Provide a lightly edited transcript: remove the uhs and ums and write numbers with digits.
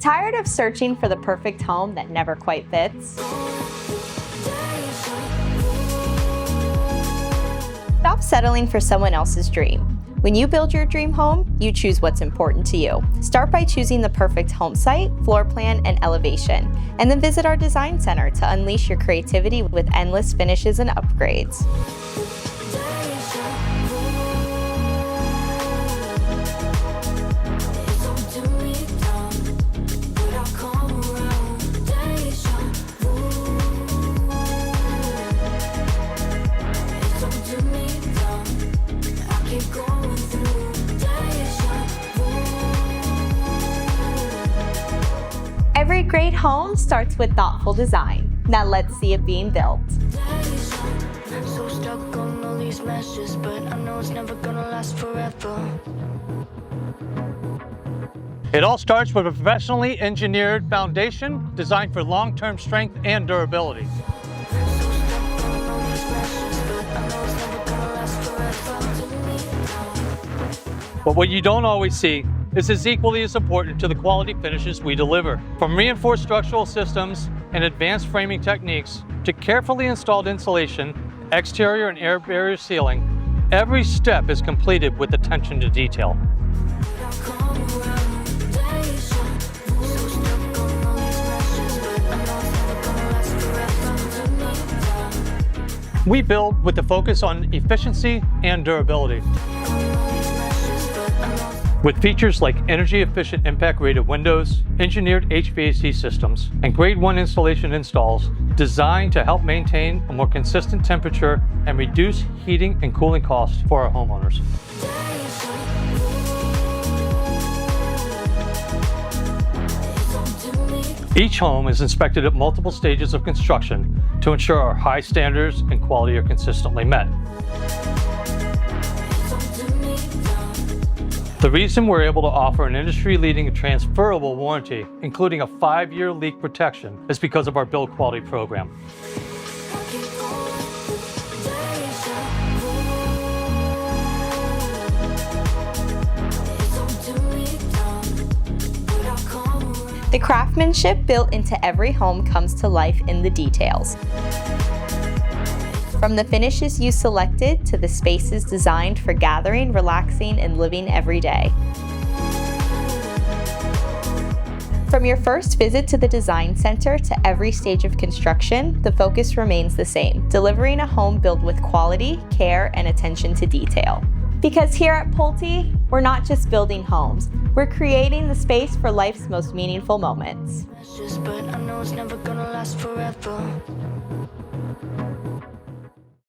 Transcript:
Tired of searching for the perfect home that never quite fits? Stop settling for someone else's dream. When you build your dream home, you choose what's important to you. Start by choosing the perfect home site, floor plan, and elevation, and then visit our design center to unleash your creativity with endless finishes and upgrades. Every great home starts with thoughtful design. Now let's see it being built. So stuck on all these meshes, but I know it's never gonna last forever. It all starts with a professionally engineered foundation designed for long-term strength and durability. But what you don't always see is equally as important to the quality finishes we deliver. From reinforced structural systems and advanced framing techniques to carefully installed insulation, exterior and air barrier sealing, every step is completed with attention to detail. We build with the focus on efficiency and durability. With features like energy-efficient impact-rated windows, engineered HVAC systems, and Grade 1 installation installs designed to help maintain a more consistent temperature and reduce heating and cooling costs for our homeowners. Each home is inspected at multiple stages of construction to ensure our high standards and quality are consistently met. The reason we're able to offer an industry-leading transferable warranty, including a 5-year leak protection, is because of our build quality program. The craftsmanship built into every home comes to life in the details. From the finishes you selected to the spaces designed for gathering, relaxing, and living every day. From your first visit to the Design Center to every stage of construction, the focus remains the same, delivering a home built with quality, care, and attention to detail. Because here at Pulte, we're not just building homes, we're creating the space for life's most meaningful moments. But I know it's never gonna last forever.